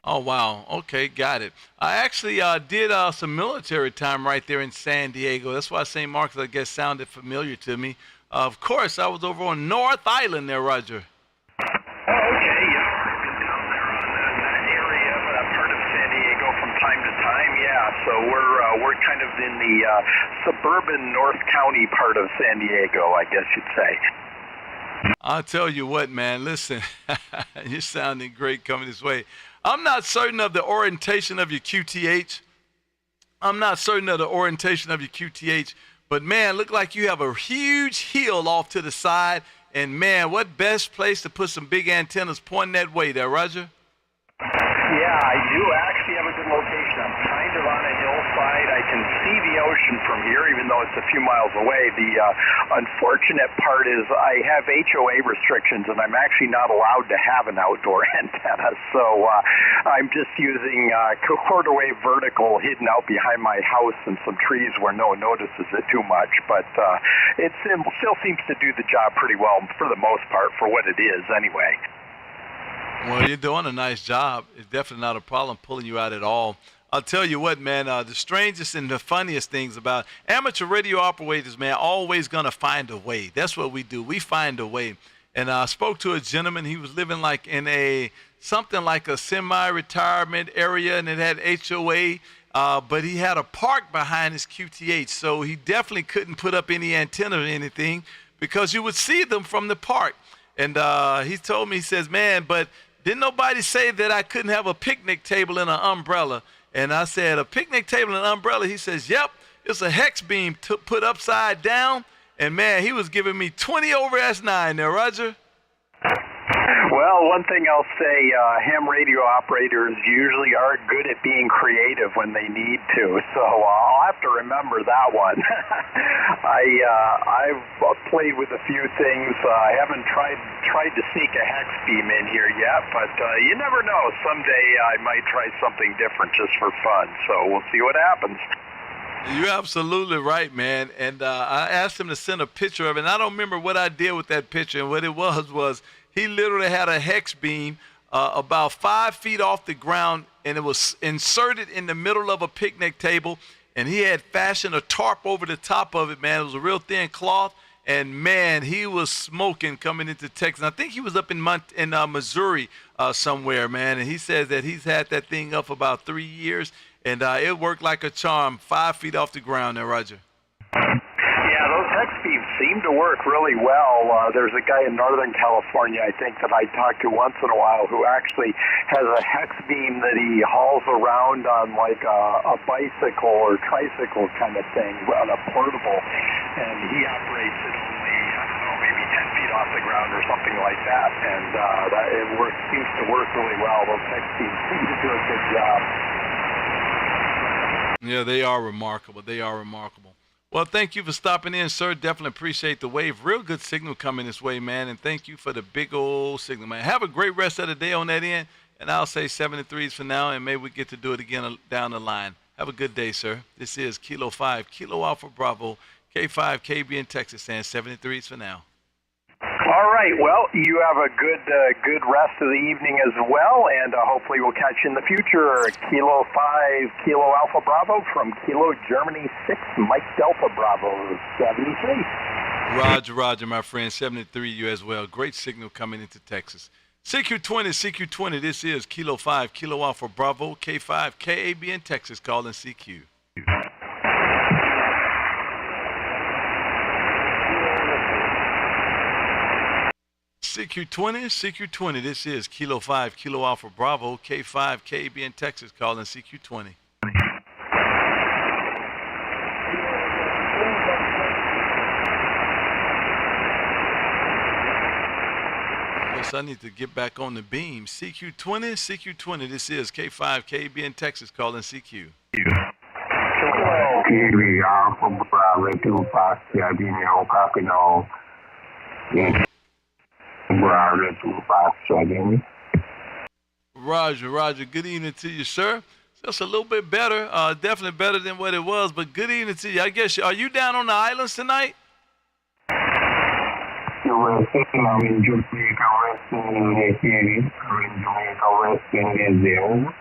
Oh, wow. Okay, got it. I actually did some military time right there in San Diego. That's why St. Marcos, I guess, sounded familiar to me. Of course, I was over on North Island there, Roger. Oh, okay. Yeah, I've been down there on that area, that part of San Diego from time to time. Yeah, so we're kind of in the suburban North County part of San Diego, I guess you'd say. I'll tell you what, man. Listen, you're sounding great coming this way. I'm not certain of the orientation of your QTH. But, man, look like you have a huge hill off to the side. And, man, what best place to put some big antennas pointing that way there, Roger? Yeah, I do actually have a good location. I'm kind of on a hillside. I can see the ocean from here, even though it's a few miles away. The unfortunate part is I have HOA restrictions, and I'm actually not allowed to have an outdoor antenna. So I'm just using quarter wave vertical hidden out behind my house and some trees where no one notices it too much. But it still seems to do the job pretty well for the most part, for what it is anyway. Well, you're doing a nice job. It's definitely not a problem pulling you out at all. I'll tell you what, man, the strangest and the funniest things about amateur radio operators, man, always going to find a way. That's what we do. We find a way. And I spoke to a gentleman. He was living like in something like a semi-retirement area, and it had HOA, but he had a park behind his QTH, so he definitely couldn't put up any antenna or anything because you would see them from the park. And he told me, he says, man, but didn't nobody say that I couldn't have a picnic table and an umbrella? And I said, a picnic table and an umbrella? He says, yep, it's a hex beam put upside down. And, man, he was giving me 20 over S9 there, Roger. Well, one thing I'll say, ham radio operators usually are good at being creative when they need to, so I'll have to remember that one. I've played with a few things. I haven't tried to sneak a hex beam in here yet, but you never know. Someday I might try something different just for fun, so we'll see what happens. You're absolutely right, man. And I asked him to send a picture of it, and I don't remember what I did with that picture. And what it was he literally had a hex beam about 5 feet off the ground, and it was inserted in the middle of a picnic table. And he had fashioned a tarp over the top of it, man. It was a real thin cloth. And, man, he was smoking coming into Texas. I think he was up in Missouri somewhere, man. And he says that he's had that thing up for about 3 years. And it worked like a charm, 5 feet off the ground there, Roger. Yeah, those hex beams seem to work really well. There's a guy in Northern California, I think, that I talk to once in a while who actually has a hex beam that he hauls around on like a bicycle or tricycle kind of thing, on a portable. And he operates it only, I don't know, maybe 10 feet off the ground or something like that. And it seems to work really well. Those hex beams seem to do a good job. Yeah, they are remarkable. Well, thank you for stopping in, sir. Definitely appreciate the wave. Real good signal coming this way, man. And thank you for the big old signal, man. Have a great rest of the day on that end. And I'll say 73s for now, and maybe we get to do it again down the line. Have a good day, sir. This is Kilo 5, Kilo Alpha Bravo, K5, KB in Texas, saying 73s for now. All right. Well, you have a good rest of the evening as well, and hopefully we'll catch you in the future. Kilo 5, Kilo Alpha Bravo from Kilo Germany 6, Mike Delta Bravo 73. Roger, my friend, 73 you as well. Great signal coming into Texas. CQ20, this is Kilo 5, Kilo Alpha Bravo, K5, KAB in Texas, calling CQ. CQ20, this is Kilo 5, Kilo Alpha Bravo, K5, KAB in Texas, calling CQ20. Yes, I need to get back on the beam. CQ20, this is K5, KAB in Texas, calling CQ. Kilo TV Alpha Bravo 2 Foxy, I didn't know copy now. Bravo 2 Foxy, I didn't. Roger. Good evening to you, sir. Just a little bit better, definitely better than what it was, but good evening to you. I guess, are you down on the islands tonight? USA, I'm in Jamaica, West Indies. I'm in Jamaica, West Indies there.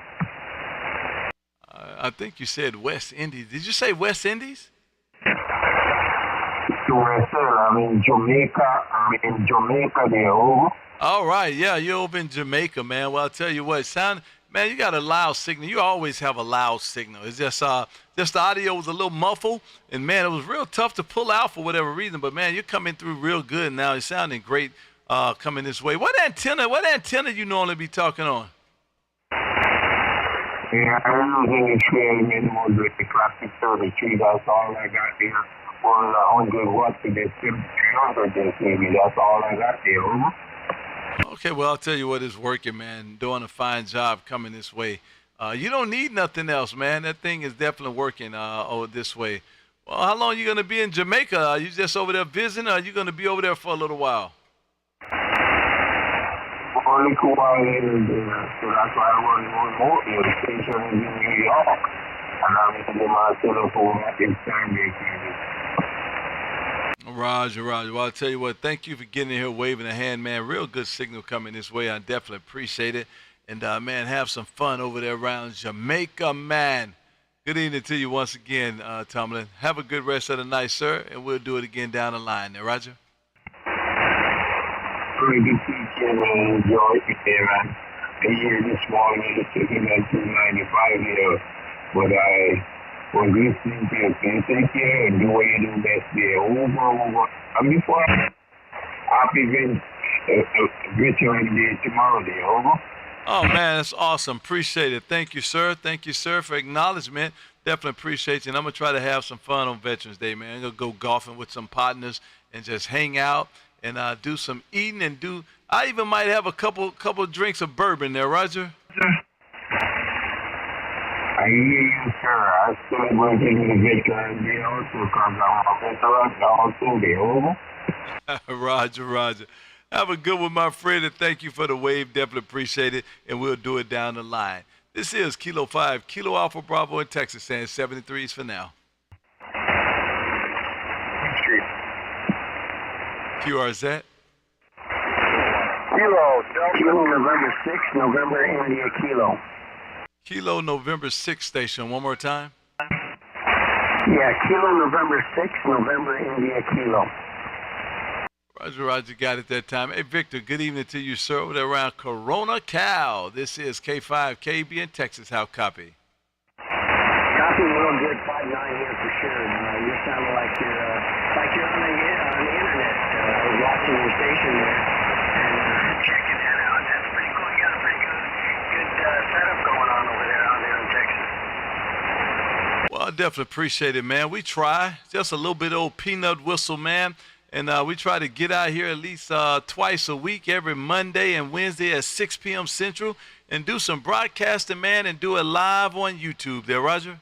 I think you said West Indies. Did you say West Indies? USA, I'm in Jamaica there, over. All right, yeah, you're over in Jamaica, man. Well, I'll tell you what, man, you got a loud signal. You always have a loud signal. It's just the audio was a little muffled, and man, it was real tough to pull out for whatever reason. But man, you're coming through real good now. You're sounding great coming this way. What antenna you normally be talking on? Yeah, I'm using a trail minimum with the classic 33. That's all I got there. 100 watts to the 300 maybe. That's all I got there, over. Okay, well, I'll tell you what, it's working, man. Doing a fine job coming this way. You don't need nothing else, man. That thing is definitely working this way. Well, how long are you going to be in Jamaica? Are you just over there visiting, or are you going to be over there for a little while? Only cool while here, so that's why I was remote. The station is in New York, and I'm using my telephone at this time. Roger. Well, I'll tell you what, thank you for getting in here waving a hand, man. Real good signal coming this way. I definitely appreciate it. And, man, have some fun over there around Jamaica, man. Good evening to you once again, Tomlin. Have a good rest of the night, sir, and we'll do it again down the line there, Roger. Pretty good teaching and enjoy it there, man. I hear this morning, it's taking at 295 here, but I was listening to you. Can you take care and do what you do best there? Over. And before, happy return day tomorrow day, over. Oh, man, that's awesome. Appreciate it. Thank you, sir. Thank you, sir, for acknowledgement. Definitely appreciate you. And I'm going to try to have some fun on Veterans Day, man. I'm going to go golfing with some partners and just hang out and do some eating and I even might have a couple drinks of bourbon there, Roger. I hear you, sir. I still working in the Veterans Day also because I'm a veteran also there, over. Roger. Have a good one, my friend, and thank you for the wave. Definitely appreciate it, and we'll do it down the line. This is Kilo 5, Kilo Alpha Bravo in Texas, saying 73s for now. QRZ. Kilo November 6, November India Kilo. Kilo November 6 station. One more time. Yeah, Kilo November 6, November India Kilo. Roger, got it that time. Hey, Victor, good evening to you, sir, over there around Corona, Cal. This is K5KB in Texas. How copy? Copy real good, 5-9 here for sure. You're sounding like you're on the internet. I was watching your station there and checking that out. That's pretty cool. You got a pretty good setup going on over there out there in Texas. Well, I definitely appreciate it, man. We try. Just a little bit of old peanut whistle, man. And we try to get out here at least twice a week, every Monday and Wednesday at 6 p.m. Central, and do some broadcasting, man, and do it live on YouTube there, Roger.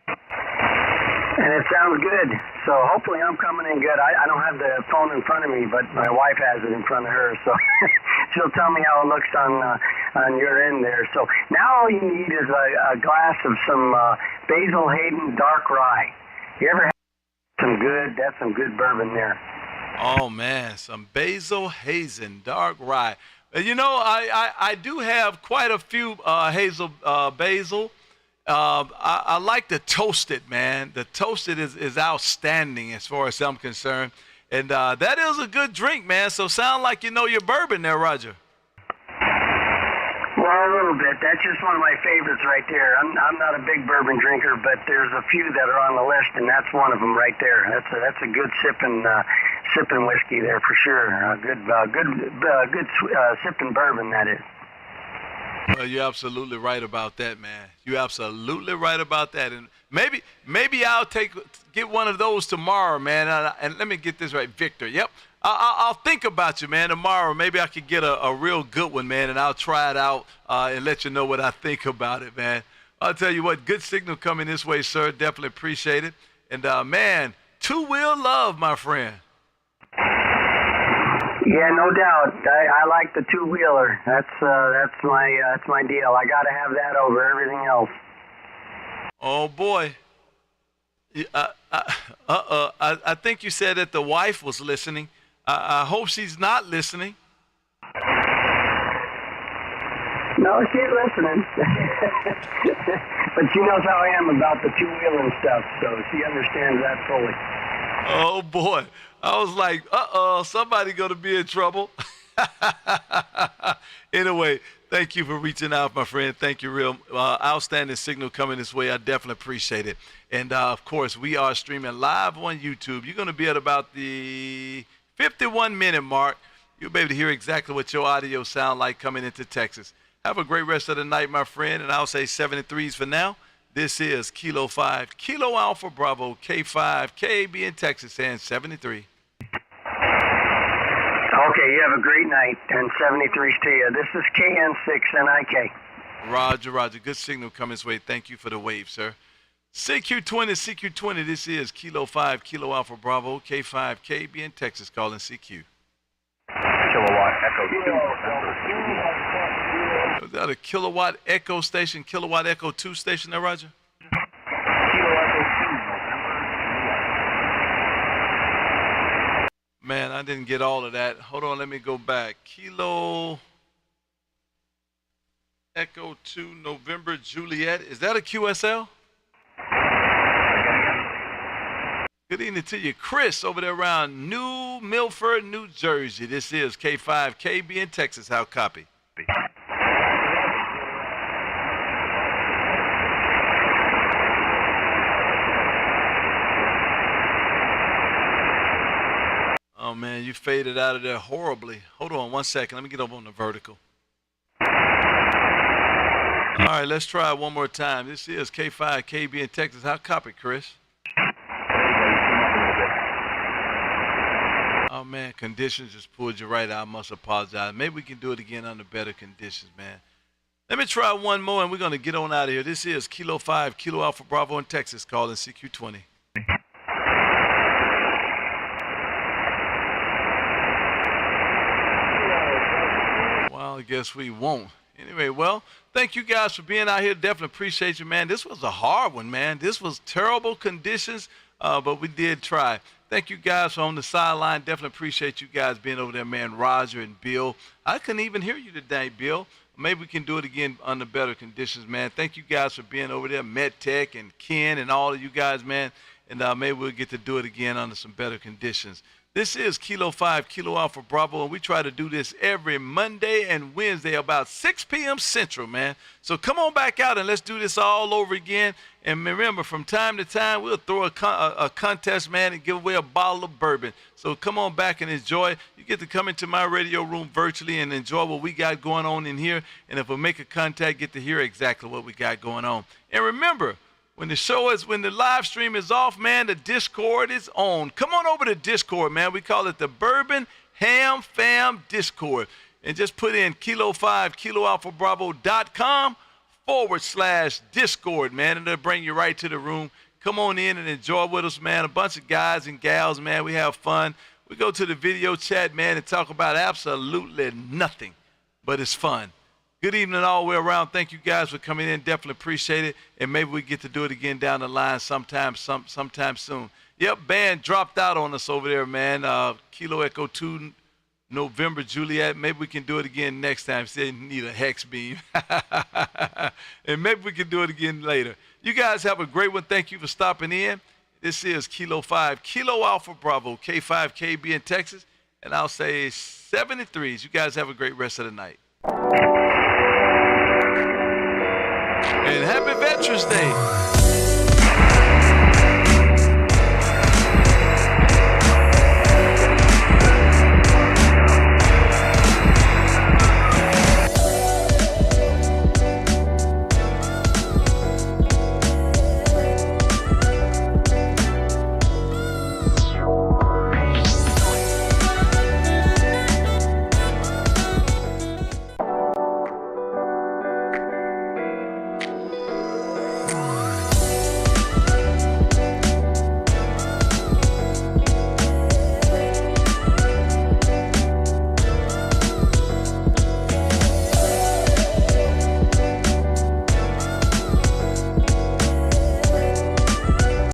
And it sounds good. So hopefully I'm coming in good. I don't have the phone in front of me, but my wife has it in front of her, so she'll tell me how it looks on your end there. So now all you need is a glass of some Basil Hayden dark rye. You ever had that's some good bourbon there. Oh, man, some Basil Hazen dark rye. You know, I do have quite a few basil. I like the toasted, man. The toasted is outstanding as far as I'm concerned. And that is a good drink, man. So sound like you know your bourbon there, Roger. Well, a little bit. That's just one of my favorites right there. I'm not a big bourbon drinker, but there's a few that are on the list, and that's one of them right there. That's a good sipping whiskey there for sure. Good sipping bourbon, that is. Well, you're absolutely right about that, man. You're absolutely right about that. And maybe I'll get one of those tomorrow, man. And let me get this right, Victor. Yep. I'll think about you, man, tomorrow. Maybe I could get a real good one, man, and I'll try it out and let you know what I think about it, man. I'll tell you what, good signal coming this way, sir. Definitely appreciate it. And, man, two-wheel love, my friend. Yeah, no doubt. I like the two-wheeler. That's my deal. I got to have that over everything else. Oh boy. I think you said that the wife was listening. I hope she's not listening. No, she's listening. But she knows how I am about the two-wheeling stuff, so she understands that fully. Oh boy. I was like, somebody gonna be in trouble. Anyway, thank you for reaching out, my friend. Thank you, real outstanding signal coming this way. I definitely appreciate it. And of course, we are streaming live on YouTube. You're gonna be at about the 51-minute mark. You'll be able to hear exactly what your audio sound like coming into Texas. Have a great rest of the night, my friend. And I'll say 73s for now. This is Kilo 5, Kilo Alpha Bravo, K5, KAB in Texas, and 73. Okay, you have a great night, and 73s to you. This is KN6NIK. Roger, roger. Good signal coming this way. Thank you for the wave, sir. CQ20, this is Kilo 5, Kilo Alpha Bravo, K5, KAB in Texas, calling CQ. Kilowatt Echo 2. Is that a Kilowatt Echo station, Kilowatt Echo 2 station there, Roger? Kilo Echo 2. Man, I didn't get all of that. Hold on, let me go back. Kilo Echo 2 November Juliet. Is that a QSL? Good evening to you. Chris over there around New Milford, New Jersey. This is K5, KB in Texas. How copy? Oh, man, you faded out of there horribly. Hold on one second. Let me get up on the vertical. All right, let's try it one more time. This is K5, KB in Texas. How copy, Chris? Oh, man, conditions just pulled you right out. I must apologize. Maybe we can do it again under better conditions, man. Let me try one more, and we're going to get on out of here. This is Kilo 5, Kilo Alpha Bravo in Texas, calling CQ20. Well, I guess we won't. Anyway, well, thank you guys for being out here. Definitely appreciate you, man. This was a hard one, man. This was terrible conditions, but we did try. Thank you guys for on the sideline. Definitely appreciate you guys being over there, man. Roger and Bill. I couldn't even hear you today, Bill. Maybe we can do it again under better conditions, man. Thank you guys for being over there, MedTech and Ken and all of you guys, man. And maybe we'll get to do it again under some better conditions. This is Kilo 5, Kilo Alpha Bravo, and we try to do this every Monday and Wednesday about 6 p.m. Central, man. So come on back out and let's do this all over again. And remember, from time to time, we'll throw a contest, man, and give away a bottle of bourbon. So come on back and enjoy. You get to come into my radio room virtually and enjoy what we got going on in here. And if we make a contact, get to hear exactly what we got going on. And remember, when the live stream is off, man, the Discord is on. Come on over to Discord, man. We call it the Bourbon Ham Fam Discord. And just put in Kilo5, KiloAlphaBravo.com/Discord, man. And it'll bring you right to the room. Come on in and enjoy with us, man. A bunch of guys and gals, man. We have fun. We go to the video chat, man, and talk about absolutely nothing. But it's fun. Good evening all the way around. Thank you guys for coming in. Definitely appreciate it. And maybe we get to do it again down the line sometime soon. Yep, band dropped out on us over there, man. Kilo Echo 2 November Juliet. Maybe we can do it again next time. Say you need a hex beam. And maybe we can do it again later. You guys have a great one. Thank you for stopping in. This is Kilo 5, Kilo Alpha Bravo, K5 KB in Texas. And I'll say 73s. You guys have a great rest of the night. And happy Veterans Day.